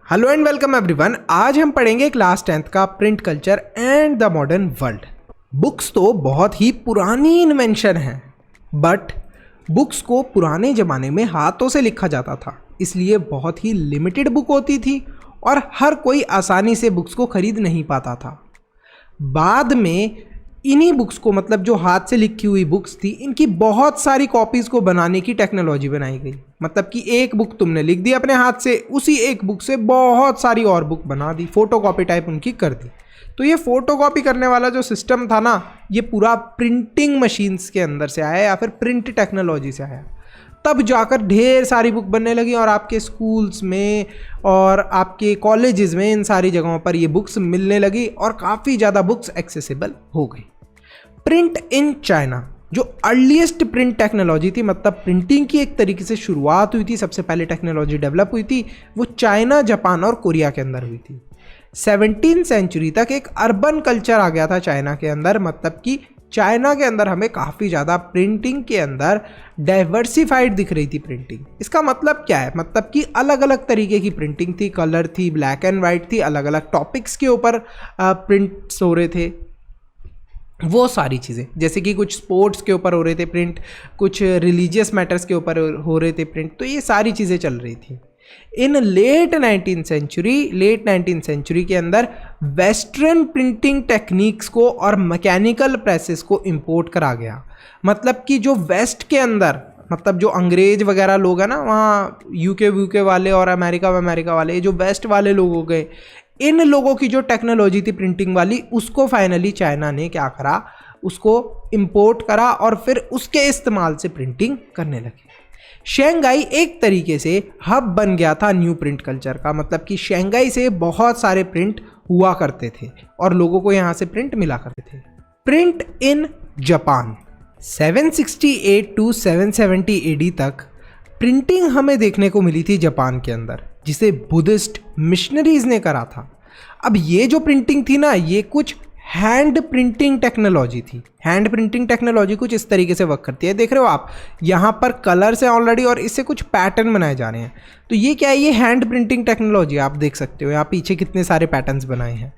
Hello and welcome everyone. आज हम पढ़ेंगे क्लास 10th का print culture and the modern world. Books तो बहुत ही पुरानी इन्वेंशन है, बट बुक्स को पुराने ज़माने में हाथों से लिखा जाता था, इसलिए बहुत ही लिमिटेड बुक होती थी और हर कोई आसानी से बुक्स को खरीद नहीं पाता था। बाद में इन्हीं बुक्स को, मतलब जो हाथ से लिखी हुई बुक्स थी, इनकी बहुत सारी कॉपीज़ को बनाने की टेक्नोलॉजी बनाई गई। मतलब कि एक बुक तुमने लिख दी अपने हाथ से, उसी एक बुक से बहुत सारी और बुक बना दी, फोटोकॉपी टाइप उनकी कर दी। तो ये फोटोकॉपी करने वाला जो सिस्टम था ना, ये पूरा प्रिंटिंग मशीन्स के अंदर से आया या फिर प्रिंट टेक्नोलॉजी से आया। तब जाकर ढेर सारी बुक बनने लगी और आपके स्कूल्स में और आपके कॉलेजेस में, इन सारी जगहों पर ये बुक्स मिलने लगी और काफ़ी ज़्यादा बुक्स एक्सेसिबल हो गई। प्रिंट इन चाइना जो अर्लीस्ट प्रिंट टेक्नोलॉजी थी, मतलब प्रिंटिंग की एक तरीके से शुरुआत हुई थी, सबसे पहले टेक्नोलॉजी डेवलप हुई थी, वो चाइना, जापान और कोरिया के अंदर हुई थी। 17वीं सेंचुरी तक एक अर्बन कल्चर आ गया था चाइना के अंदर। मतलब कि चाइना के अंदर हमें काफ़ी ज़्यादा प्रिंटिंग के अंदर डाइवर्सिफाइड दिख रही थी प्रिंटिंग। इसका मतलब क्या है? मतलब कि अलग अलग तरीके की प्रिंटिंग थी, कलर थी, ब्लैक एंड वाइट थी, अलग अलग टॉपिक्स के ऊपर प्रिंट्स हो रहे थे, वो सारी चीज़ें। जैसे कि कुछ स्पोर्ट्स के ऊपर हो रहे थे प्रिंट, कुछ रिलीजियस मैटर्स के ऊपर हो रहे थे प्रिंट, तो ये सारी चीज़ें चल रही थी। इन लेट 19th सेंचुरी के अंदर वेस्टर्न प्रिंटिंग टेक्निक्स को और मैकेनिकल प्रेसेस को इंपोर्ट करा गया। मतलब कि जो वेस्ट के अंदर, मतलब जो अंग्रेज वगैरह लोग हैं ना, वहाँ यूके वाले और अमेरिका वाले, जो वेस्ट वाले लोग हो गए, इन लोगों की जो टेक्नोलॉजी थी प्रिंटिंग वाली, उसको फाइनली चाइना ने क्या करा, उसको इंपोर्ट करा और फिर उसके इस्तेमाल से प्रिंटिंग करने लगे। शंघाई एक तरीके से हब बन गया था न्यू प्रिंट कल्चर का। मतलब कि शंघाई से बहुत सारे प्रिंट हुआ करते थे और लोगों को यहाँ से प्रिंट मिला करते थे। Print in Japan 768 to 770 AD तक प्रिंटिंग हमें देखने को मिली थी जापान के अंदर, जिसे बुद्धिस्ट मिशनरीज ने करा था। अब ये जो प्रिंटिंग थी ना, ये कुछ हैंड प्रिंटिंग टेक्नोलॉजी थी। हैंड प्रिंटिंग टेक्नोलॉजी कुछ इस तरीके से वर्क करती है, देख रहे हो आप, यहाँ पर कलर्स हैं ऑलरेडी और इससे कुछ पैटर्न बनाए जा रहे हैं। तो ये क्या है? ये हैंड प्रिंटिंग टेक्नोलॉजी आप देख सकते हो, यहाँ पीछे कितने सारे पैटर्न्स बनाए हैं।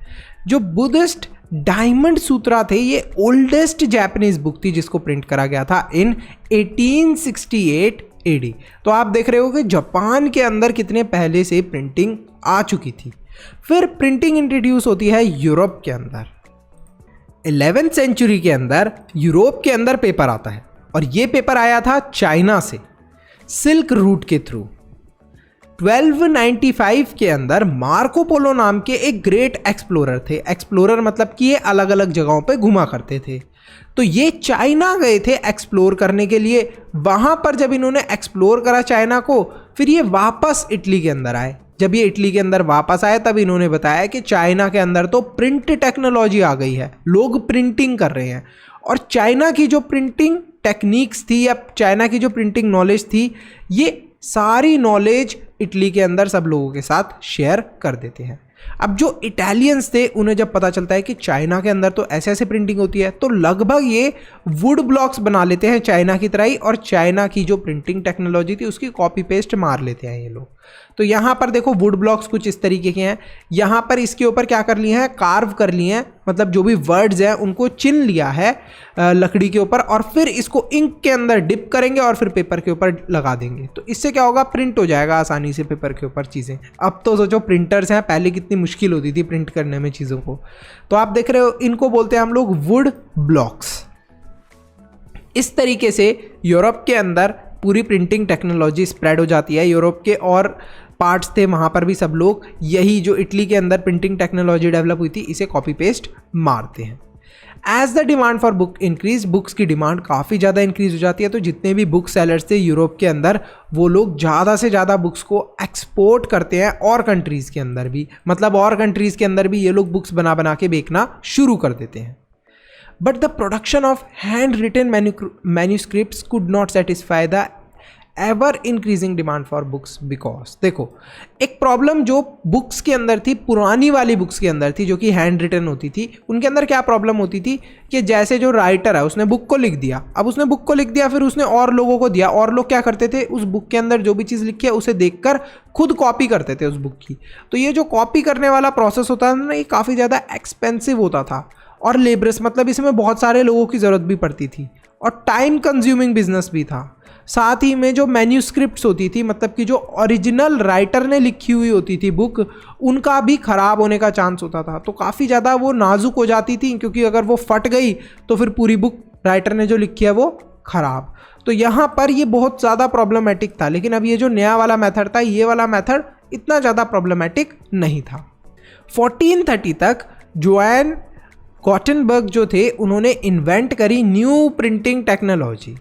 जो बुद्धिस्ट डायमंड सूत्रा थे, ये ओल्डेस्ट जापानीज बुक थी जिसको प्रिंट करा गया था इन 1868 AD। तो आप देख रहे हो कि जापान के अंदर कितने पहले से प्रिंटिंग आ चुकी थी। फिर प्रिंटिंग इंट्रोड्यूस होती है यूरोप के अंदर। 11th सेंचुरी के अंदर यूरोप के अंदर पेपर आता है और ये पेपर आया था चाइना से सिल्क रूट के थ्रू। 1295 के अंदर मार्को पोलो नाम के एक ग्रेट एक्सप्लोरर थे। एक्सप्लोरर मतलब कि ये अलग अलग जगहों पे घुमा करते थे। तो ये चाइना गए थे एक्सप्लोर करने के लिए। वहाँ पर जब इन्होंने एक्सप्लोर करा चाइना को, फिर ये वापस इटली के अंदर आए। जब ये इटली के अंदर वापस आए, तब इन्होंने बताया कि चाइना के अंदर तो प्रिंट टेक्नोलॉजी आ गई है, लोग प्रिंटिंग कर रहे हैं। और चाइना की जो प्रिंटिंग टेक्निक्स थी या चाइना की जो प्रिंटिंग नॉलेज थी, ये सारी नॉलेज इटली के अंदर सब लोगों के साथ शेयर कर देते हैं। अब जो इटालियंस थे, उन्हें जब पता चलता है कि चाइना के अंदर तो ऐसे ऐसे प्रिंटिंग होती है, तो लगभग ये वुड ब्लॉक्स बना लेते हैं चाइना की तरह ही, और चाइना की जो प्रिंटिंग टेक्नोलॉजी थी उसकी कॉपी पेस्ट मार लेते हैं ये लोग। तो यहाँ पर देखो वुड ब्लॉक्स कुछ इस तरीके के हैं। यहाँ पर इसके ऊपर क्या कर लिए हैं, कार्व कर लिए हैं, मतलब जो भी वर्ड्स हैं उनको चिन्ह लिया है लकड़ी के ऊपर, और फिर इसको इंक के अंदर डिप करेंगे और फिर पेपर के ऊपर लगा देंगे। तो इससे क्या होगा, प्रिंट हो जाएगा आसानी से पेपर के ऊपर चीज़ें। अब तो सोचो प्रिंटर्स हैं, पहले कितनी मुश्किल होती थी प्रिंट करने में चीज़ों को। तो आप देख रहे हो, इनको बोलते हैं हम लोग वुड ब्लॉक्स। इस तरीके से यूरोप के अंदर पूरी प्रिंटिंग टेक्नोलॉजी स्प्रेड हो जाती है। यूरोप के और पार्ट्स थे, वहाँ पर भी सब लोग यही जो इटली के अंदर प्रिंटिंग टेक्नोलॉजी डेवलप हुई थी, इसे कॉपी पेस्ट मारते हैं। As the demand for book increase, books की डिमांड काफ़ी ज़्यादा इंक्रीज हो जाती है। तो जितने भी बुक सेलर्स थे यूरोप के अंदर, वो लोग ज़्यादा से ज़्यादा बुक्स को एक्सपोर्ट करते हैं और कंट्रीज़ के अंदर भी, मतलब और कंट्रीज़ के अंदर भी ये लोग बुक्स बना बना के बेचना शुरू कर देते हैं। But the production of handwritten manuscripts could not satisfy the ever increasing demand for books because देखो, एक प्रॉब्लम जो बुक्स के अंदर थी, पुरानी वाली बुक्स के अंदर थी जो कि हैंड रिटन होती थी, उनके अंदर क्या प्रॉब्लम होती थी कि जैसे जो राइटर है उसने बुक को लिख दिया, अब उसने बुक को लिख दिया फिर उसने और लोगों को दिया, और लोग क्या करते थे, उस बुक के अंदर जो भी चीज़ लिखी है उसे देखकर खुद कॉपी करते थे उस बुक की। तो ये जो कॉपी करने वाला प्रोसेस होता था ना, ये काफ़ी ज़्यादा एक्सपेंसिव होता था और लेबरस, मतलब इसमें बहुत सारे लोगों की ज़रूरत भी पड़ती थी और टाइम कंज्यूमिंग बिजनेस भी था। साथ ही में जो मैन्यूस्क्रिप्ट्स होती थी, मतलब कि जो ओरिजिनल राइटर ने लिखी हुई होती थी बुक, उनका भी ख़राब होने का चांस होता था। तो काफ़ी ज़्यादा वो नाजुक हो जाती थी, क्योंकि अगर वो फट गई तो फिर पूरी बुक राइटर ने जो लिखी है वो ख़राब। तो यहाँ पर ये बहुत ज़्यादा प्रॉब्लमेटिक था। लेकिन अब ये जो नया वाला मेथड था, ये वाला मेथड इतना ज़्यादा प्रॉब्लमेटिक नहीं था। 1430 तक जोआन गॉटेनबर्ग जो थे, उन्होंने इन्वेंट करी न्यू प्रिंटिंग टेक्नोलॉजी,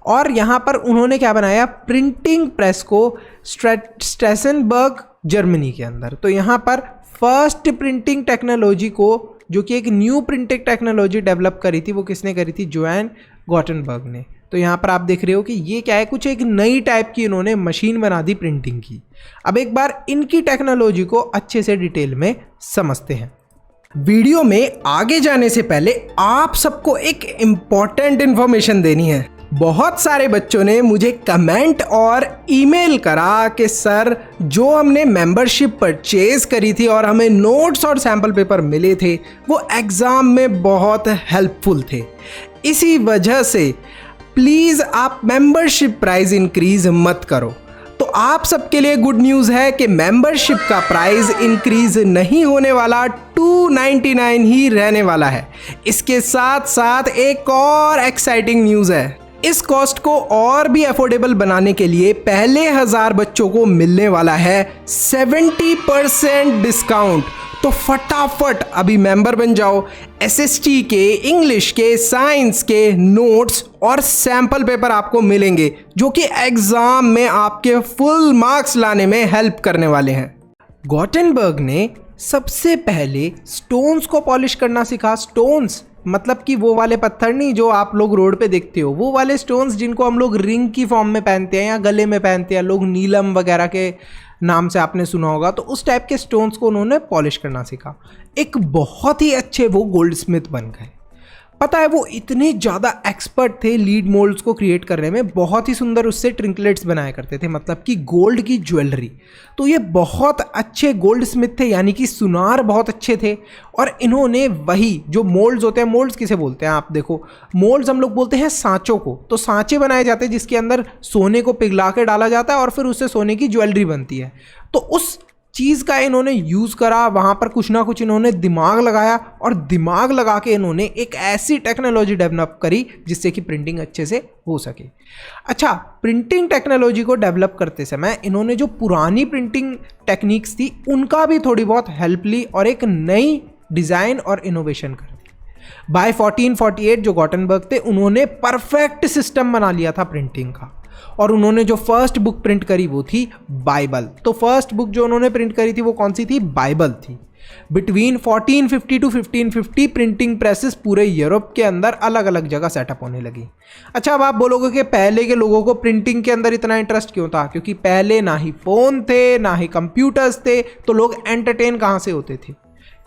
और यहाँ पर उन्होंने क्या बनाया, प्रिंटिंग प्रेस को स्ट्रेसेनबर्ग जर्मनी के अंदर। तो यहाँ पर फर्स्ट प्रिंटिंग टेक्नोलॉजी को, जो कि एक न्यू प्रिंटिंग टेक्नोलॉजी डेवलप करी थी, वो किसने करी थी, जोआन गॉटेनबर्ग ने। तो यहाँ पर आप देख रहे हो कि ये क्या है, कुछ एक नई टाइप की इन्होंने मशीन बना दी प्रिंटिंग की। अब एक बार इनकी टेक्नोलॉजी को अच्छे से डिटेल में समझते हैं। वीडियो में आगे जाने से पहले आप सबको एक इम्पॉर्टेंट इंफॉर्मेशन देनी है। बहुत सारे बच्चों ने मुझे कमेंट और ईमेल करा कि सर, जो हमने मेंबरशिप परचेज करी थी और हमें नोट्स और सैम्पल पेपर मिले थे, वो एग्ज़ाम में बहुत हेल्पफुल थे। इसी वजह से प्लीज़ आप मेंबरशिप प्राइस इंक्रीज मत करो। तो आप सबके लिए गुड न्यूज़ है कि मेंबरशिप का प्राइस इंक्रीज नहीं होने वाला, 299 ही रहने वाला है। इसके साथ साथ एक और एक्साइटिंग न्यूज़ है। इस कॉस्ट को और भी अफोर्डेबल बनाने के लिए पहले 1000 बच्चों को मिलने वाला है 70% डिस्काउंट। तो फटाफट अभी मेंबर बन जाओ। एसएसटी के, इंग्लिश के, साइंस के नोट्स और सैंपल पेपर आपको मिलेंगे, जो कि एग्जाम में आपके फुल मार्क्स लाने में हेल्प करने वाले हैं। गॉटेनबर्ग ने सबसे पहले स्टोन्स को पॉलिश करना सिखा। स्टोन्स मतलब कि वो वाले पत्थर नहीं जो आप लोग रोड पे देखते हो, वो वाले स्टोन्स जिनको हम लोग रिंग की फॉर्म में पहनते हैं या गले में पहनते हैं, लोग नीलम वगैरह के नाम से आपने सुना होगा। तो उस टाइप के स्टोन्स को उन्होंने पॉलिश करना सीखा। एक बहुत ही अच्छे वो गोल्ड स्मिथ बन गए। पता है, वो इतने ज़्यादा एक्सपर्ट थे लीड मोल्ड्स को क्रिएट करने में, बहुत ही सुंदर उससे ट्रिंकलेट्स बनाया करते थे, मतलब कि गोल्ड की ज्वेलरी। तो ये बहुत अच्छे गोल्ड स्मिथ थे, यानी कि सुनार बहुत अच्छे थे। और इन्होंने वही जो मोल्ड्स होते हैं, मोल्ड्स किसे बोलते हैं आप देखो, मोल्ड्स हम लोग बोलते हैं सांचों को। तो सांचे बनाए जाते हैं जिसके अंदर सोने को पिघला के डाला जाता है और फिर उससे सोने की ज्वेलरी बनती है। तो उस चीज़ का इन्होंने यूज़ करा, वहाँ पर कुछ ना कुछ इन्होंने दिमाग लगाया और दिमाग लगा के इन्होंने एक ऐसी टेक्नोलॉजी डेवलप करी जिससे कि प्रिंटिंग अच्छे से हो सके। अच्छा, प्रिंटिंग टेक्नोलॉजी को डेवलप करते समय इन्होंने जो पुरानी प्रिंटिंग टेक्निक्स थी उनका भी थोड़ी बहुत हेल्प ली और एक नई डिज़ाइन और इनोवेशन कर दी। बाय 1448 जो गॉटेनबर्ग थे, उन्होंने परफेक्ट सिस्टम बना लिया था प्रिंटिंग का, और उन्होंने जो फर्स्ट बुक प्रिंट करी वो थी बाइबल। तो फर्स्ट बुक जो उन्होंने प्रिंट करी थी वो कौन सी थी, बाइबल थी। बिटवीन 1450 टू 1550 प्रिंटिंग प्रेसेस पूरे यूरोप के अंदर अलग अलग जगह सेटअप होने लगी। अच्छा, अब आप बोलोगे कि पहले के लोगों को प्रिंटिंग के अंदर इतना इंटरेस्ट क्यों था? क्योंकि पहले ना ही फ़ोन थे, ना ही कंप्यूटर्स थे, तो लोग एंटरटेन कहाँ से होते थे?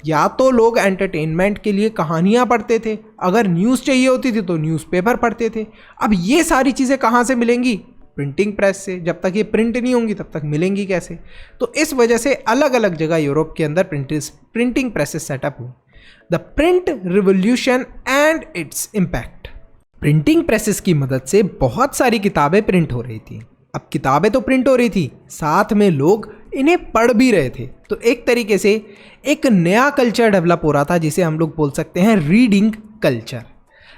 या तो लोग एंटरटेनमेंट के लिए कहानियाँ पढ़ते थे, अगर न्यूज़ चाहिए होती थी तो न्यूज़पेपर पढ़ते थे। अब ये सारी चीज़ें कहाँ से मिलेंगी? प्रिंटिंग प्रेस से। जब तक ये प्रिंट नहीं होंगी तब तक मिलेंगी कैसे? तो इस वजह से अलग अलग जगह यूरोप के अंदर प्रिंटिंग प्रेसेस सेटअप हुई। The print revolution and its impact. Printing presses की मदद से बहुत सारी किताबें प्रिंट हो रही थी। अब किताबें तो प्रिंट हो रही थी, साथ में लोग इन्हें पढ़ भी रहे थे। तो एक तरीके से एक नया कल्चर डेवलप हो रहा था जिसे हम लोग बोल सकते हैं रीडिंग कल्चर।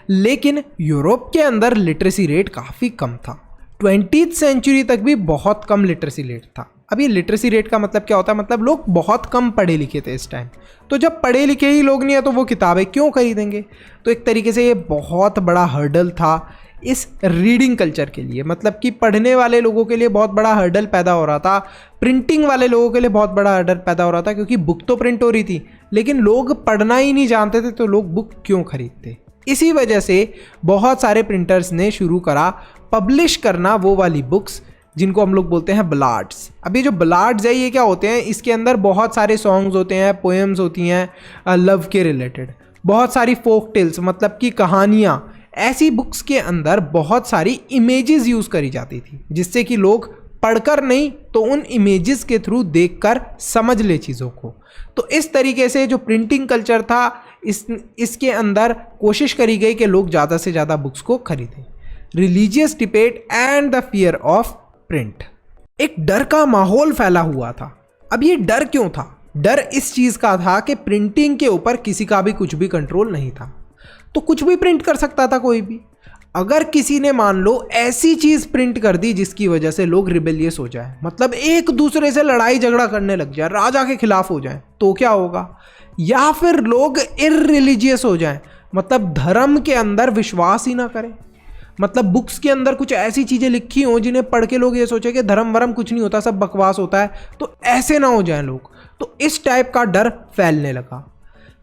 लेकिन यूरोप के अंदर लिटरेसी रेट काफ़ी कम था। 20th सेंचुरी तक भी बहुत कम लिटरेसी रेट था। अब ये लिटरेसी रेट का मतलब क्या होता है? मतलब लोग बहुत कम पढ़े लिखे थे इस टाइम। तो जब पढ़े लिखे ही लोग नहीं है तो वो किताबें क्यों खरीदेंगे? तो एक तरीके से ये बहुत बड़ा हर्डल था इस रीडिंग कल्चर के लिए, मतलब कि पढ़ने वाले लोगों के लिए बहुत बड़ा हर्डल पैदा हो रहा था, प्रिंटिंग वाले लोगों के लिए बहुत बड़ा हर्डल पैदा हो रहा था, क्योंकि बुक तो प्रिंट हो रही थी लेकिन लोग पढ़ना ही नहीं जानते थे, तो लोग बुक क्यों खरीदते? इसी वजह से बहुत सारे प्रिंटर्स ने शुरू करा पब्लिश करना वो वाली बुक्स जिनको हम लोग बोलते हैं बलाड्स। अब ये जो बलाड्स है ये क्या होते हैं, इसके अंदर बहुत सारे सॉन्ग्स होते हैं, पोएम्स होती हैं लव के रिलेटेड, बहुत सारी फोक टेल्स मतलब कि कहानियाँ। ऐसी बुक्स के अंदर बहुत सारी इमेजेस यूज़ करी जाती थी जिससे कि लोग पढ़कर नहीं तो उन इमेजेस के थ्रू देखकर समझ ले चीज़ों को। तो इस तरीके से जो प्रिंटिंग कल्चर था इसके अंदर कोशिश करी गई कि लोग ज़्यादा से ज़्यादा बुक्स को खरीदें। Religious debate and the fear of print, एक डर का माहौल फैला हुआ था। अब ये डर क्यों था? डर इस चीज़ का था कि प्रिंटिंग के ऊपर किसी का भी कुछ भी कंट्रोल नहीं था, तो कुछ भी प्रिंट कर सकता था कोई भी। अगर किसी ने मान लो ऐसी चीज़ प्रिंट कर दी जिसकी वजह से लोग रिबेलियस हो जाए, मतलब एक दूसरे से लड़ाई झगड़ा करने लग जाए, राजा के खिलाफ हो जाए, तो क्या होगा? या फिर लोग इररिलीजियस हो जाएं, मतलब धर्म के अंदर विश्वास ही ना करें, मतलब बुक्स के अंदर कुछ ऐसी चीज़ें लिखी हों जिन्हें पढ़ के लोग ये सोचे कि धर्म वरम कुछ नहीं होता, सब बकवास होता है, तो ऐसे ना हो जाएं लोग। तो इस टाइप का डर फैलने लगा।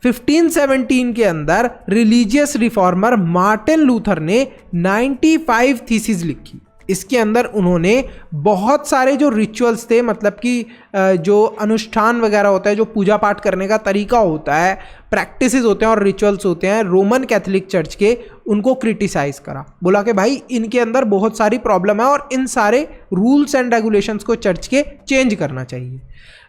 1517 के अंदर रिलीजियस रिफॉर्मर मार्टिन लूथर ने 95 थीसिस लिखी। इसके अंदर उन्होंने बहुत सारे जो रिचुअल्स थे, मतलब कि जो अनुष्ठान वगैरह होता है, जो पूजा पाठ करने का तरीका होता है, प्रैक्टिसेस होते हैं और रिचुअल्स होते हैं रोमन कैथोलिक चर्च के, उनको क्रिटिसाइज करा। बोला कि भाई इनके अंदर बहुत सारी प्रॉब्लम है और इन सारे रूल्स एंड रेगुलेशंस को चर्च के चेंज करना चाहिए।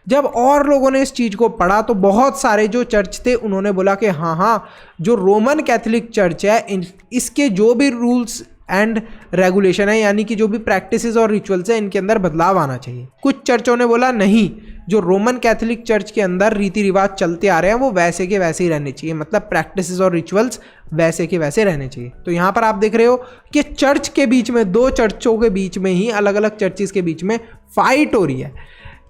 जब और लोगों ने इस चीज़ को पढ़ा तो बहुत सारे जो चर्च थे उन्होंने बोला कि हाँ, जो रोमन कैथोलिक चर्च है इसके जो भी रूल्स एंड रेगुलेशन है, यानी कि जो भी प्रैक्टिसेस और रिचुअल्स है, इनके अंदर बदलाव आना चाहिए। कुछ चर्चों ने बोला नहीं, जो रोमन कैथोलिक चर्च के अंदर रीति रिवाज चलते आ रहे हैं वो वैसे के वैसे ही रहने चाहिए, मतलब प्रैक्टिसेस और रिचुअल्स वैसे के वैसे रहने चाहिए। तो यहाँ पर आप देख रहे हो कि चर्च के बीच में, दो चर्चों के बीच में ही, अलग अलग चर्चिस के बीच में फाइट हो रही है।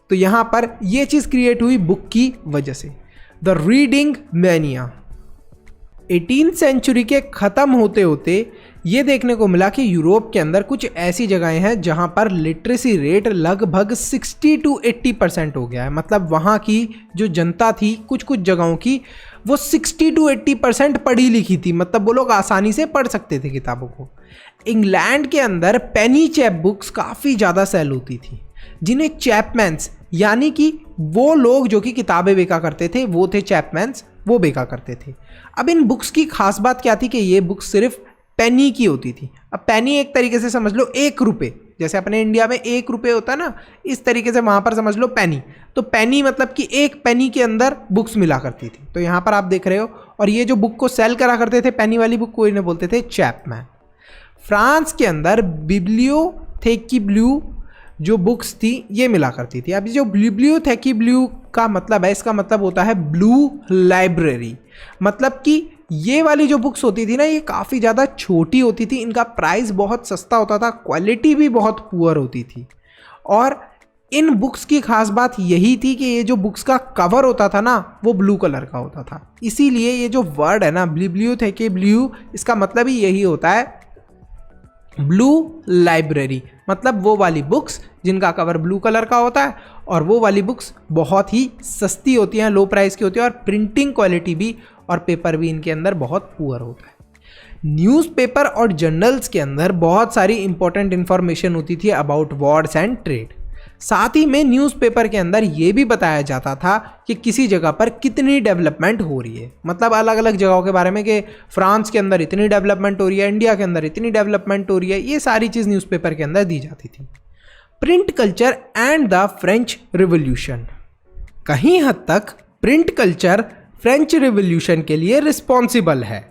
तो यहाँ पर ये चीज़ क्रिएट हुई बुक की वजह से। The reading mania 18th century के ख़त्म होते होते ये देखने को मिला कि यूरोप के अंदर कुछ ऐसी जगहें हैं जहाँ पर लिटरेसी रेट लगभग 60 to 80% हो गया है। मतलब वहाँ की जो जनता थी कुछ कुछ जगहों की, वो 60 to 80% पढ़ी लिखी थी, मतलब वो लोग आसानी से पढ़ सकते थे किताबों को। इंग्लैंड के अंदर पेनी चैप बुक्स काफ़ी ज़्यादा सेल होती थी, जिन्हें चैपमैन्स, यानी कि वो लोग जो कि किताबें बेचा करते थे वो थे चैपमैन्स, वो बेचा करते थे। अब इन बुक्स की खास बात क्या थी कि ये बुक्स सिर्फ पेनी की होती थी। अब पेनी एक तरीके से समझ लो 1 रुपये, जैसे अपने इंडिया में 1 रुपये होता है ना, इस तरीके से वहाँ पर समझ लो पेनी। तो पेनी मतलब कि 1 पेनी के अंदर बुक्स मिला करती थी। तो यहाँ पर आप देख रहे हो, और ये जो बुक को सेल करा करते थे पेनी वाली बुक को इन्हें बोलते थे चैपमैन। फ्रांस के अंदर बिब्लियोथेकिब्ल्यू जो बुक्स थी ये मिला करती थी। अब जो बिब्लियोथेकिब्ल्यू का मतलब है, इसका मतलब होता है ब्लू लाइब्रेरी। मतलब कि ये वाली जो बुक्स होती थी ना, ये काफ़ी ज़्यादा छोटी होती थी, इनका प्राइस बहुत सस्ता होता था, क्वालिटी भी बहुत पुअर होती थी। और इन बुक्स की खास बात यही थी कि ये जो बुक्स का कवर होता था ना, वो ब्लू कलर का होता था। इसीलिए ये जो वर्ड है ना बिब्लियोथेकिब्ल्यू, इसका मतलब ही यही होता है ब्लू लाइब्रेरी, मतलब वो वाली बुक्स जिनका कवर ब्लू कलर का होता है और वो वाली बुक्स बहुत ही सस्ती होती हैं, लो प्राइस की होती है, और प्रिंटिंग क्वालिटी भी और पेपर भी इनके अंदर बहुत पुअर होता है। न्यूज़पेपर और जर्नल्स के अंदर बहुत सारी इंपॉर्टेंट इंफॉर्मेशन होती थी अबाउट वॉर्स एंड ट्रेड। साथ ही में न्यूज़पेपर के अंदर ये भी बताया जाता था कि किसी जगह पर कितनी डेवलपमेंट हो रही है, मतलब अलग अलग जगहों के बारे में कि फ्रांस के अंदर इतनी डेवलपमेंट हो रही है, इंडिया के अंदर इतनी डेवलपमेंट हो रही है, ये सारी चीज़ न्यूज़पेपर के अंदर दी जाती थी। Print culture and the French revolution, कहीं हद तक प्रिंट कल्चर फ्रेंच रिवॉल्यूशन के लिए रिस्पॉन्सिबल है।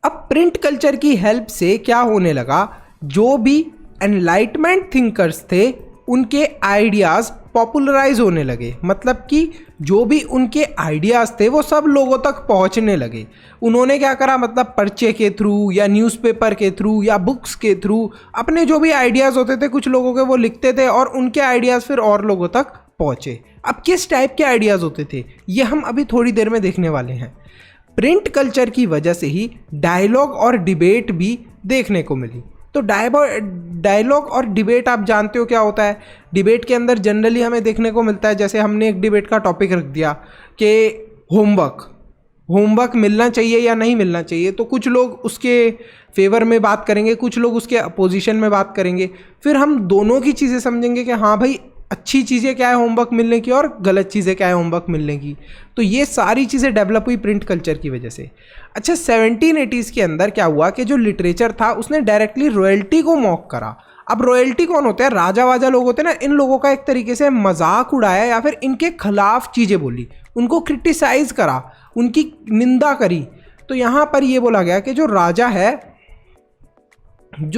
अब प्रिंट कल्चर की हेल्प से क्या होने लगा, जो भी एनलाइटमेंट थिंकर्स थे उनके आइडियाज़ पॉपुलराइज होने लगे, मतलब कि जो भी उनके आइडियाज़ थे वो सब लोगों तक पहुंचने लगे। उन्होंने क्या करा, मतलब पर्चे के थ्रू या न्यूज़पेपर के थ्रू या बुक्स के थ्रू अपने जो भी आइडियाज़ होते थे कुछ लोगों के, वो लिखते थे और उनके आइडियाज़ फिर और लोगों तक पहुँचे। अब किस टाइप के आइडियाज़ होते थे ये हम अभी थोड़ी देर में देखने वाले हैं। प्रिंट कल्चर की वजह से ही डायलॉग और डिबेट भी देखने को मिली। तो डायलॉग और डिबेट आप जानते हो क्या होता है। डिबेट के अंदर जनरली हमें देखने को मिलता है, जैसे हमने एक डिबेट का टॉपिक रख दिया कि होमवर्क, होमवर्क मिलना चाहिए या नहीं मिलना चाहिए, तो कुछ लोग उसके फेवर में बात करेंगे, कुछ लोग उसके अपोजिशन में बात करेंगे। फिर हम दोनों की चीज़ें समझेंगे कि हाँ भाई अच्छी चीज़ें क्या है होमवर्क मिलने की और गलत चीज़ें क्या है होमवर्क मिलने की। तो ये सारी चीज़ें डेवलप हुई प्रिंट कल्चर की वजह से। अच्छा 1780s के अंदर क्या हुआ कि जो लिटरेचर था उसने डायरेक्टली रॉयल्टी को मॉक करा। अब रॉयल्टी कौन होते हैं? राजा वाजा लोग होते हैं ना, इन लोगों का एक तरीके से मजाक उड़ाया या फिर इनके खिलाफ चीज़ें बोली, उनको क्रिटिसाइज करा, उनकी निंदा करी। तो यहाँ पर ये बोला गया कि जो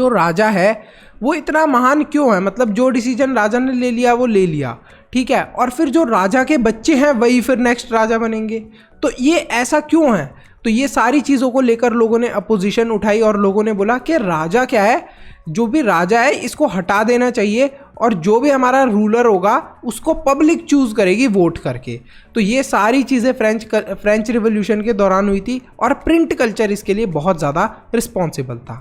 राजा है वो इतना महान क्यों है, मतलब जो डिसीजन राजा ने ले लिया वो ले लिया, ठीक है, और फिर जो राजा के बच्चे हैं वही फिर नेक्स्ट राजा बनेंगे, तो ये ऐसा क्यों है? तो ये सारी चीज़ों को लेकर लोगों ने अपोजिशन उठाई और लोगों ने बोला कि राजा क्या है, जो भी राजा है इसको हटा देना चाहिए और जो भी हमारा रूलर होगा उसको पब्लिक चूज करेगी वोट करके। तो ये सारी चीज़ें फ्रेंच रिवॉल्यूशन के दौरान हुई थी और प्रिंट कल्चर इसके लिए बहुत ज़्यादा रिस्पॉन्सिबल था।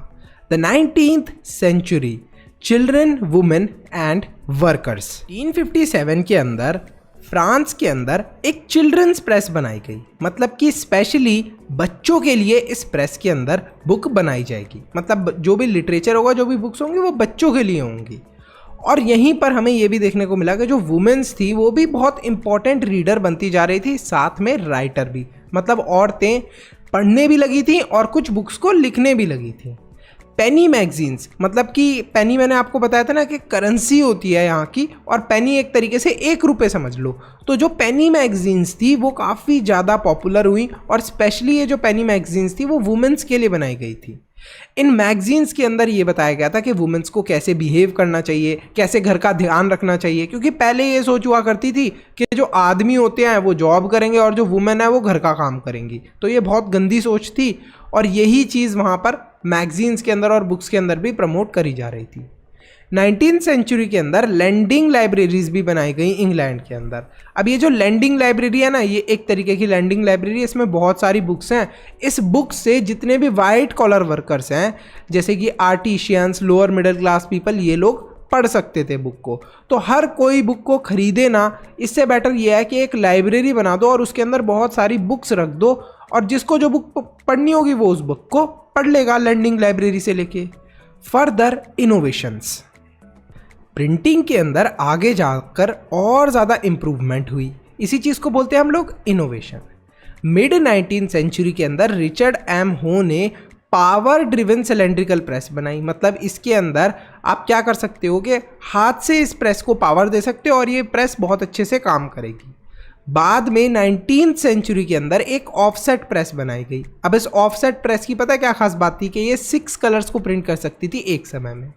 The 19th century, children, women and workers. 1857 के अंदर फ्रांस के अंदर एक चिल्ड्रंस प्रेस बनाई गई, मतलब कि स्पेशली बच्चों के लिए इस प्रेस के अंदर बुक बनाई जाएगी, मतलब जो भी लिटरेचर होगा, जो भी बुक्स होंगी वो बच्चों के लिए होंगी। और यहीं पर हमें ये भी देखने को मिला कि जो वुमेन्स थी वो भी बहुत इंपॉर्टेंट रीडर बनती जा रही थी, साथ में राइटर भी, मतलब औरतें पढ़ने भी लगी थी और कुछ बुक्स को लिखने भी लगी थी। पेनी मैगजीन्स, मतलब कि पेनी मैंने आपको बताया था ना कि करेंसी होती है यहाँ की, और पेनी एक तरीके से 1 रुपये समझ लो। तो जो पेनी मैगजीन्स थी वो काफ़ी ज़्यादा पॉपुलर हुई और स्पेशली ये जो पेनी मैगजीन्स थी वो वुमेन्स के लिए बनाई गई थी। इन मैगजीन्स के अंदर ये बताया गया था कि वुमेन्स को कैसे बिहेव करना चाहिए, कैसे घर का ध्यान रखना चाहिए, क्योंकि पहले ये सोच हुआ करती थी कि जो आदमी होते हैं वो जॉब करेंगे और जो वुमेन है वो घर का काम करेंगी। तो ये बहुत गंदी सोच थी और यही चीज़ वहाँ पर मैगजीन्स के अंदर और बुक्स के अंदर भी प्रमोट करी जा रही थी। 19th सेंचुरी के अंदर लैंडिंग लाइब्रेरीज भी बनाई गई इंग्लैंड के अंदर। अब ये जो लैंडिंग लाइब्रेरी है ना, ये एक तरीके की लैंडिंग लाइब्रेरी है, इसमें बहुत सारी बुक्स हैं। इस बुक से जितने भी वाइट कॉलर वर्कर्स हैं, जैसे कि artisans, lower middle class people, ये लोग पढ़ सकते थे बुक को। तो हर कोई बुक को खरीदे ना, इससे बेटर ये है कि एक लाइब्रेरी बना दो और उसके अंदर बहुत सारी बुक्स रख दो और जिसको जो बुक पढ़नी होगी वो उस बुक को पढ़ लेगा लैंडिंग लाइब्रेरी से लेके। फर्दर इनोवेशंस, प्रिंटिंग के अंदर आगे जाकर और ज़्यादा इम्प्रूवमेंट हुई, इसी चीज़ को बोलते हैं हम लोग इनोवेशन। मिड 19th सेंचुरी के अंदर रिचर्ड एम हो ने पावर ड्रिवन सिलेंड्रिकल प्रेस बनाई, मतलब इसके अंदर आप क्या कर सकते हो कि हाथ से इस प्रेस को पावर दे सकते हो और ये प्रेस बहुत अच्छे से काम करेगी। बाद में 19th सेंचुरी के अंदर एक ऑफसेट प्रेस बनाई गई। अब इस ऑफसेट प्रेस की पता है क्या खास बात थी कि ये 6 कलर्स को प्रिंट कर सकती थी एक समय में।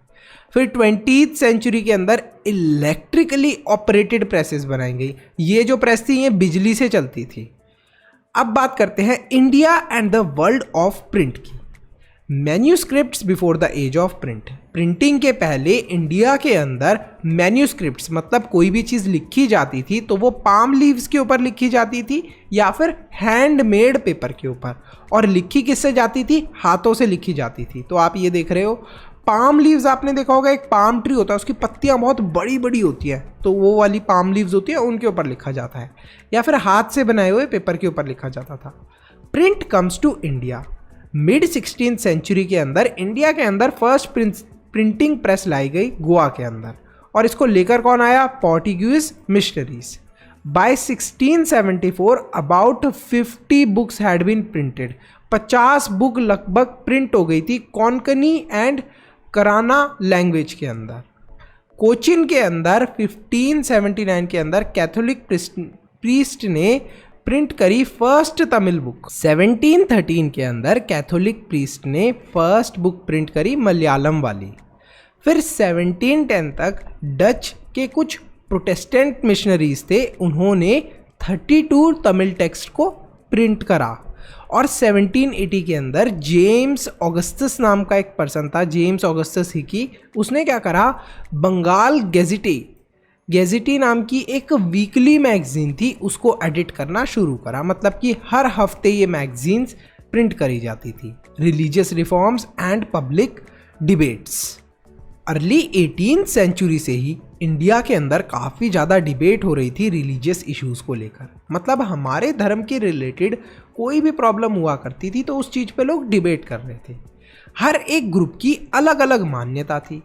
फिर 20th सेंचुरी के अंदर इलेक्ट्रिकली ऑपरेटेड प्रेसेस बनाई गई। ये जो प्रेस थी ये बिजली से चलती थी। अब बात करते हैं India and the world of print की। Manuscripts before the age of print, printing के पहले इंडिया के अंदर मैन्यूस्क्रिप्ट्स, मतलब कोई भी चीज़ लिखी जाती थी तो वो पाम लीव्स के ऊपर लिखी जाती थी या फिर हैंडमेड पेपर के ऊपर, और लिखी किससे जाती थी? हाथों से लिखी जाती थी। तो आप ये देख रहे हो पाम लीव्स, आपने देखा होगा एक पाम ट्री होता है, उसकी पत्तियां बहुत बड़ी बड़ी होती हैं, तो वो वाली पाम लीव्स होती है, उनके ऊपर लिखा जाता है, या फिर हाथ से बनाए हुए पेपर के ऊपर लिखा जाता था। Print comes to India. Mid 16th century के अंदर इंडिया के अंदर फर्स्ट प्रिंटिंग प्रेस लाई गई गोवा के अंदर, और इसको लेकर कौन आया? Portuguese missionaries. By 1674 about 50 books had been printed. 50 book लगभग प्रिंट हो गई थी कोंकणी एंड कराना लैंग्वेज के अंदर। कोचिन के अंदर 1579 के अंदर कैथोलिक प्रीस्ट ने प्रिंट करी फर्स्ट तमिल बुक। 1713 के अंदर कैथोलिक प्रीस्ट ने फर्स्ट बुक प्रिंट करी मलयालम वाली। फिर 1710 तक डच के कुछ प्रोटेस्टेंट मिशनरीज थे, उन्होंने 32 तमिल टेक्स्ट को प्रिंट करा। और 1780 के अंदर जेम्स ऑगस्टस नाम का एक पर्सन था, जेम्स ऑगस्टस हिकी, उसने क्या करा? बंगाल गेजिटी नाम की एक वीकली मैगजीन थी, उसको एडिट करना शुरू करा, मतलब कि हर हफ्ते ये मैगजीन्स प्रिंट करी जाती थी। Religious reforms and public debates. Early 18th century से ही इंडिया के अंदर काफ़ी ज़्यादा डिबेट हो रही थी रिलीजियस इश्यूज़ को लेकर। मतलब हमारे धर्म के रिलेटेड कोई भी प्रॉब्लम हुआ करती थी तो उस चीज़ पे लोग डिबेट कर रहे थे। हर एक ग्रुप की अलग अलग मान्यता थी।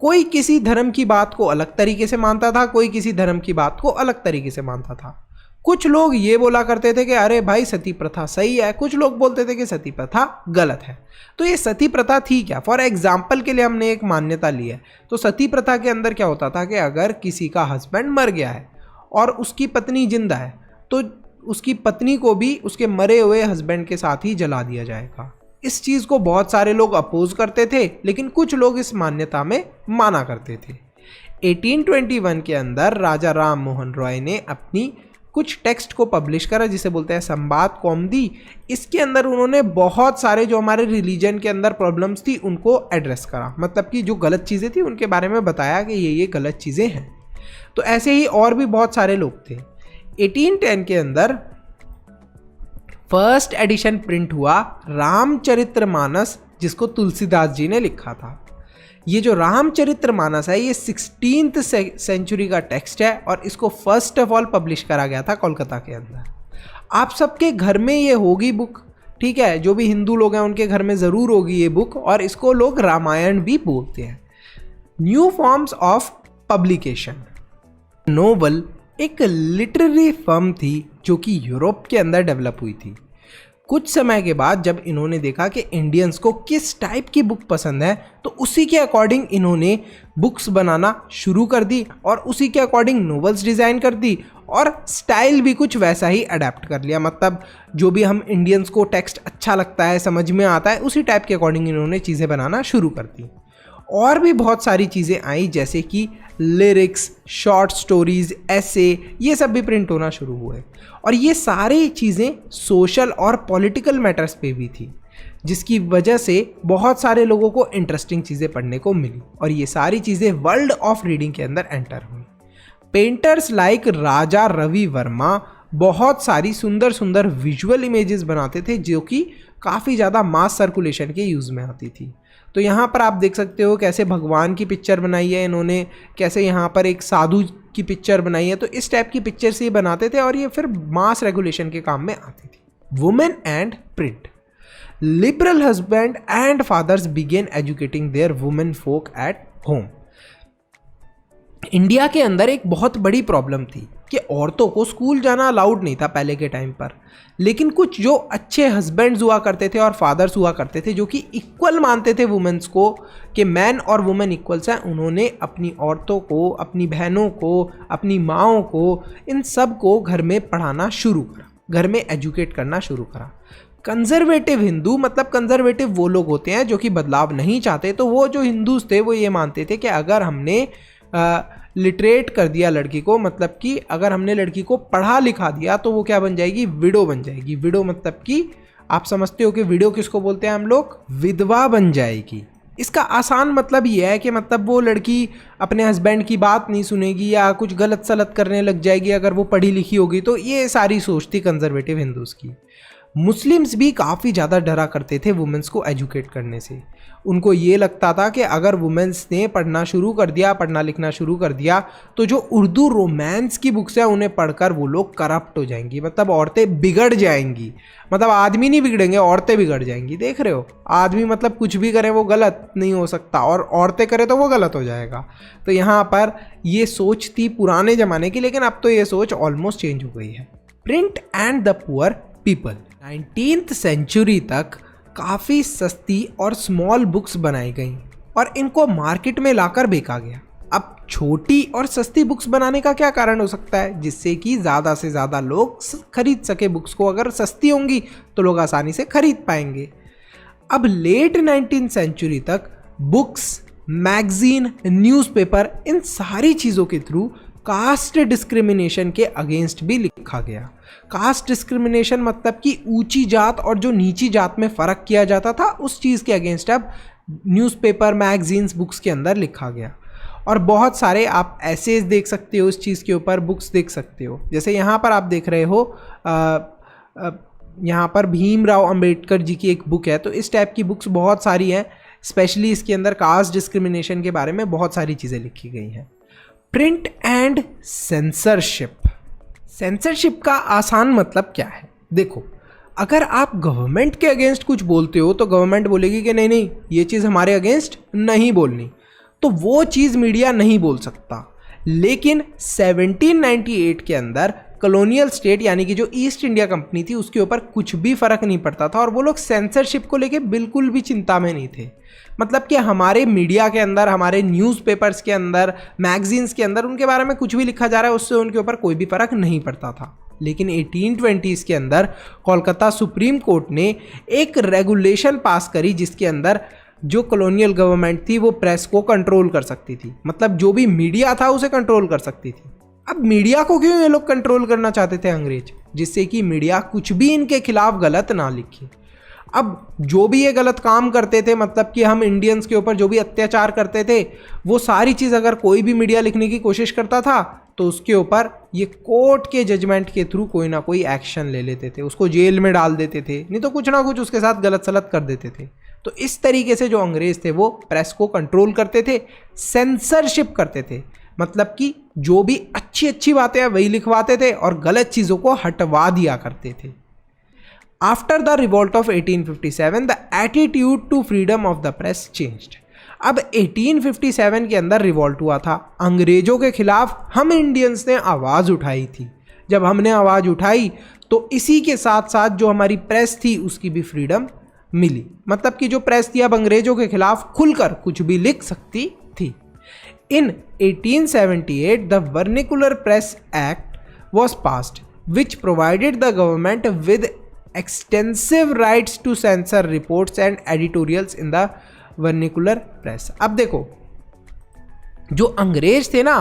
कोई किसी धर्म की बात को अलग तरीके से मानता था, कोई किसी धर्म की बात को अलग तरीके से मानता था। कुछ लोग ये बोला करते थे कि अरे भाई सती प्रथा सही है, कुछ लोग बोलते थे कि सती प्रथा गलत है। तो ये सती प्रथा थी क्या? फॉर एग्जाम्पल के लिए हमने एक मान्यता ली है। तो सती प्रथा के अंदर क्या होता था कि अगर किसी का हस्बैंड मर गया है और उसकी पत्नी जिंदा है तो उसकी पत्नी को भी उसके मरे हुए हस्बैंड के साथ ही जला दिया जाएगा। इस चीज़ को बहुत सारे लोग अपोज करते थे, लेकिन कुछ लोग इस मान्यता में माना करते थे। 1821 के अंदर राजा राम मोहन रॉय ने अपनी कुछ टेक्स्ट को पब्लिश करा जिसे बोलते हैं संवाद कौमुदी। इसके अंदर उन्होंने बहुत सारे जो हमारे रिलीजन के अंदर प्रॉब्लम्स थी उनको एड्रेस करा। मतलब कि जो गलत चीज़ें थी उनके बारे में बताया कि ये गलत चीज़ें हैं। तो ऐसे ही और भी बहुत सारे लोग थे। 1810 के अंदर फर्स्ट एडिशन प्रिंट हुआ रामचरितमानस, जिसको तुलसीदास जी ने लिखा था। ये जो रामचरितमानस है ये 16th सेंचुरी का टेक्स्ट है और इसको फर्स्ट ऑफ ऑल पब्लिश करा गया था कोलकाता के अंदर। आप सबके घर में ये होगी बुक, ठीक है, जो भी हिंदू लोग हैं उनके घर में ज़रूर होगी ये बुक, और इसको लोग रामायण भी बोलते हैं। New forms of publication. Novel एक लिटरेरी फर्म थी जो कि यूरोप के अंदर डेवलप हुई थी। कुछ समय के बाद जब इन्होंने देखा कि इंडियंस को किस टाइप की बुक पसंद है तो उसी के अकॉर्डिंग इन्होंने बुक्स बनाना शुरू कर दी और उसी के अकॉर्डिंग नोवेल्स डिज़ाइन कर दी और स्टाइल भी कुछ वैसा ही अडेप्ट कर लिया। मतलब जो भी हम इंडियंस को टेक्स्ट अच्छा लगता है, समझ में आता है, उसी टाइप के अकॉर्डिंग इन्होंने चीज़ें बनाना शुरू कर दी। और भी बहुत सारी चीज़ें आई जैसे कि लिरिक्स, शॉर्ट स्टोरीज, ऐसे, ये सब भी प्रिंट होना शुरू हुए। और ये सारी चीज़ें सोशल और पॉलिटिकल मैटर्स पे भी थी, जिसकी वजह से बहुत सारे लोगों को इंटरेस्टिंग चीज़ें पढ़ने को मिली और ये सारी चीज़ें वर्ल्ड ऑफ रीडिंग के अंदर एंटर हुई। पेंटर्स लाइक राजा रवि वर्मा बहुत सारी सुंदर सुंदर विजुअल इमेजेस बनाते थे जो कि काफ़ी ज़्यादा मास सर्कुलेशन के यूज़ में आती थी। तो यहाँ पर आप देख सकते हो कैसे भगवान की पिक्चर बनाई है इन्होंने, कैसे यहाँ पर एक साधु की पिक्चर बनाई है। तो इस टाइप की पिक्चर से ये बनाते थे और ये फिर मास रेगुलेशन के काम में आती थी। Women and print. Liberal husband and fathers began educating their women folk at home. India के अंदर एक बहुत बड़ी प्रॉब्लम थी कि औरतों को स्कूल जाना अलाउड नहीं था पहले के टाइम पर, लेकिन कुछ जो अच्छे हस्बैंड्स हुआ करते थे और फादर्स हुआ करते थे जो कि इक्वल मानते थे वुमेन्स को कि मैन और वुमेन इक्वल्स हैं, उन्होंने अपनी औरतों को, अपनी बहनों को, अपनी माँओं को, इन सब को घर में पढ़ाना शुरू करा, घर में एजुकेट करना शुरू करा। कंजर्वेटिव हिंदू, मतलब कंजर्वेटिव वो लोग होते हैं जो कि बदलाव नहीं चाहते। तो वो जो हिंदूज थे वो ये मानते थे कि अगर हमने लिटरेट कर दिया लड़की को, मतलब कि अगर हमने लड़की को पढ़ा लिखा दिया तो वो क्या बन जाएगी, विडो बन जाएगी। विडो मतलब कि आप समझते हो कि विडो किसको बोलते हैं हम लोग, विधवा बन जाएगी। इसका आसान मतलब ये है कि मतलब वो लड़की अपने हस्बैंड की बात नहीं सुनेगी या कुछ गलत सलत करने लग जाएगी अगर वो पढ़ी लिखी होगी। तो ये सारी सोच थी कंजर्वेटिव हिंदूज़ की। मुस्लिम्स भी काफ़ी ज़्यादा डरा करते थे वुमेन्स को एजुकेट करने से। उनको ये लगता था कि अगर वुमेन्स ने पढ़ना शुरू कर दिया, पढ़ना लिखना शुरू कर दिया, तो जो उर्दू रोमांस की बुक्स हैं उन्हें पढ़कर वो लोग करप्ट हो जाएंगी, मतलब औरतें बिगड़ जाएंगी। मतलब आदमी नहीं बिगड़ेंगे, औरतें बिगड़ जाएंगी। देख रहे हो, आदमी मतलब कुछ भी करे वो गलत नहीं हो सकता और औरतें करें तो वो गलत हो जाएगा। तो यहाँ पर ये सोच थी पुराने ज़माने की, लेकिन अब तो ये सोच ऑलमोस्ट चेंज हो गई है। Print and the poor people. 19th century तक काफ़ी सस्ती और स्मॉल बुक्स बनाई गई और इनको मार्केट में लाकर बेचा गया। अब छोटी और सस्ती बुक्स बनाने का क्या कारण हो सकता है, जिससे कि ज़्यादा से ज़्यादा लोग खरीद सके बुक्स को। अगर सस्ती होंगी तो लोग आसानी से खरीद पाएंगे। अब लेट 19th सेंचुरी तक बुक्स, मैगजीन, न्यूज़पेपर, इन सारी चीज़ों के थ्रू कास्ट डिस्क्रिमिनेशन के अगेंस्ट भी लिखा गया। कास्ट डिस्क्रिमिनेशन मतलब कि ऊंची जात और जो नीची जात में फ़र्क किया जाता था, उस चीज़ के अगेंस्ट अब न्यूज़पेपर, मैगजीन्स, बुक्स के अंदर लिखा गया। और बहुत सारे आप एसेज देख सकते हो इस चीज़ के ऊपर, बुक्स देख सकते हो। जैसे यहाँ पर आप देख रहे हो, यहाँ पर भीमराव अंबेडकर जी की एक बुक है। तो इस टाइप की बुक्स बहुत सारी हैं, स्पेशली इसके अंदर कास्ट डिस्क्रिमिनेशन के बारे में बहुत सारी चीज़ें लिखी गई हैं। Print and censorship. सेंसरशिप का आसान मतलब क्या है? देखो, अगर आप गवर्नमेंट के अगेंस्ट कुछ बोलते हो तो गवर्नमेंट बोलेगी कि नहीं नहीं ये चीज़ हमारे अगेंस्ट नहीं बोलनी, तो वो चीज़ मीडिया नहीं बोल सकता। लेकिन 1798 के अंदर कॉलोनियल स्टेट यानी कि जो ईस्ट इंडिया कंपनी थी उसके ऊपर कुछ भी फर्क नहीं पड़ता था और वो लोग सेंसरशिप को लेके बिल्कुल भी चिंता में नहीं थे। मतलब कि हमारे मीडिया के अंदर, हमारे न्यूज़पेपर्स के अंदर, मैगजीन्स के अंदर उनके बारे में कुछ भी लिखा जा रहा है उससे उनके ऊपर कोई भी फर्क नहीं पड़ता था। लेकिन 1820s के अंदर कोलकाता सुप्रीम कोर्ट ने एक रेगुलेशन पास करी जिसके अंदर जो कॉलोनियल गवर्नमेंट थी वो प्रेस को कंट्रोल कर सकती थी, मतलब जो भी मीडिया था उसे कंट्रोल कर सकती थी। अब मीडिया को क्यों ये लोग कंट्रोल करना चाहते थे अंग्रेज? जिससे कि मीडिया कुछ भी इनके खिलाफ गलत ना लिखे। अब जो भी ये गलत काम करते थे, मतलब कि हम इंडियंस के ऊपर जो भी अत्याचार करते थे, वो सारी चीज़ अगर कोई भी मीडिया लिखने की कोशिश करता था तो उसके ऊपर ये कोर्ट के जजमेंट के थ्रू कोई ना कोई एक्शन ले लेते थे, उसको जेल में डाल देते थे, नहीं तो कुछ ना कुछ उसके साथ गलत सलत कर देते थे। तो इस तरीके से जो अंग्रेज थे वो प्रेस को कंट्रोल करते थे, सेंसरशिप करते थे, मतलब कि जो भी अच्छी अच्छी बातें हैं वही लिखवाते थे और गलत चीज़ों को हटवा दिया करते थे। After the revolt of 1857 the attitude to freedom of the press changed. अब 1857 के अंदर रिवॉल्ट हुआ था, अंग्रेजों के खिलाफ हम इंडियंस ने आवाज़ उठाई थी। जब हमने आवाज़ उठाई तो इसी के साथ साथ जो हमारी प्रेस थी उसकी भी फ्रीडम मिली, मतलब कि जो प्रेस थी अब अंग्रेजों के खिलाफ खुलकर कुछ भी लिख सकती थी। In 1878, the Vernacular Press Act was passed, which provided the government with extensive rights to censor reports and editorials in the vernacular press। अब देखो, जो अंग्रेज थे ना,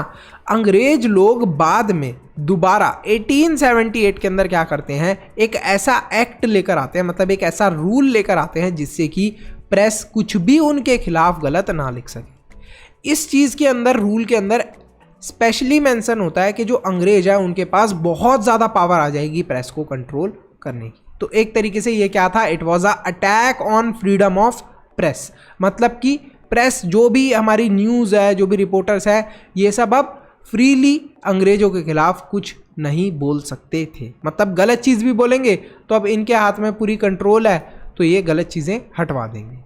अंग्रेज लोग बाद में दोबारा 1878 के अंदर क्या करते हैं, एक ऐसा एक्ट लेकर आते हैं, मतलब एक ऐसा रूल लेकर आते हैं जिससे कि प्रेस कुछ भी उनके खिलाफ गलत ना लिख सके। इस चीज़ के अंदर, रूल के अंदर स्पेशली मेंशन होता है कि जो अंग्रेज है उनके पास बहुत ज़्यादा पावर आ जाएगी प्रेस को कंट्रोल करने की। तो एक तरीके से ये क्या था, it was a attack on freedom of press, मतलब कि प्रेस जो भी हमारी न्यूज़ है, जो भी रिपोर्टर्स है, ये सब अब फ्रीली अंग्रेजों के खिलाफ कुछ नहीं बोल सकते थे। मतलब गलत चीज़ भी बोलेंगे तो अब इनके हाथ में पूरी कंट्रोल है तो ये गलत चीज़ें हटवा देंगे।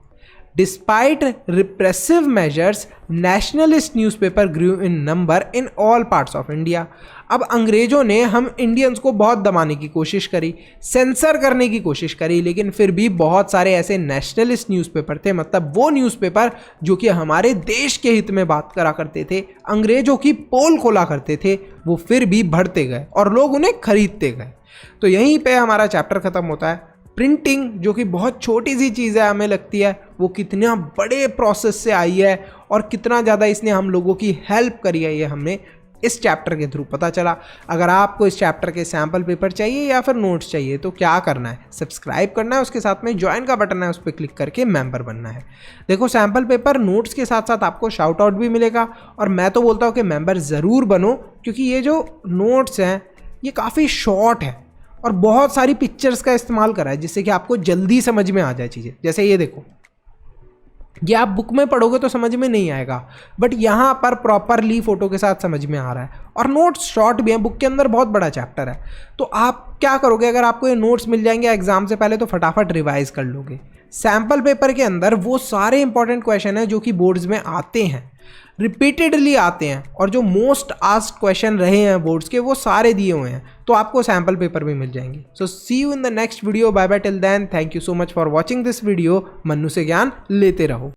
Despite repressive measures, nationalist newspaper grew in number in all parts of India। अब अंग्रेजों ने हम इंडियंस को बहुत दबाने की कोशिश करी, सेंसर करने की कोशिश करी, लेकिन फिर भी बहुत सारे ऐसे नेशनलिस्ट न्यूज़पेपर थे, मतलब वो न्यूज़पेपर जो कि हमारे देश के हित में बात करा करते थे, अंग्रेजों की पोल खोला करते थे, वो फिर भी बढ़ते गए और लोग उन्हें खरीदते गए। तो यहीं पे हमारा चैप्टर ख़त्म होता है। प्रिंटिंग जो कि बहुत छोटी सी चीज़ है, हमें लगती है वो कितना बड़े प्रोसेस से आई है और कितना ज़्यादा इसने हम लोगों की हेल्प करी है, ये हमें इस चैप्टर के थ्रू पता चला। अगर आपको इस चैप्टर के सैम्पल पेपर चाहिए या फिर नोट्स चाहिए तो क्या करना है, सब्सक्राइब करना है, उसके साथ में ज्वाइन का बटन है उस पर क्लिक करके मेंबर बनना है। देखो, सैम्पल पेपर नोट्स के साथ साथ आपको शाउट आउट भी मिलेगा और मैं तो बोलता हूँ कि मेंबर ज़रूर बनो, क्योंकि ये जो नोट्स हैं ये काफ़ी शॉर्ट है और बहुत सारी पिक्चर्स का इस्तेमाल करा है जिससे कि आपको जल्दी समझ में आ जाए चीज़ें। जैसे ये देखो, ये आप बुक में पढ़ोगे तो समझ में नहीं आएगा, बट यहाँ पर प्रॉपरली फोटो के साथ समझ में आ रहा है और नोट्स शॉर्ट भी हैं, बुक के अंदर बहुत बड़ा चैप्टर है। तो आप क्या करोगे, अगर आपको ये नोट्स मिल जाएंगे एग्जाम से पहले तो फटाफट रिवाइज कर लोगे। सैम्पल पेपर के अंदर वो सारे इंपॉर्टेंट क्वेश्चन हैं जो कि बोर्ड्स में आते हैं, रिपीटेडली आते हैं, और जो मोस्ट आस्क्ड क्वेश्चन रहे हैं बोर्ड्स के वो सारे दिए हुए हैं, तो आपको सैम्पल पेपर भी मिल जाएंगे। So see you in the next video, bye bye till then, thank you so much for watching this video. Mannu से ज्ञान लेते रहो।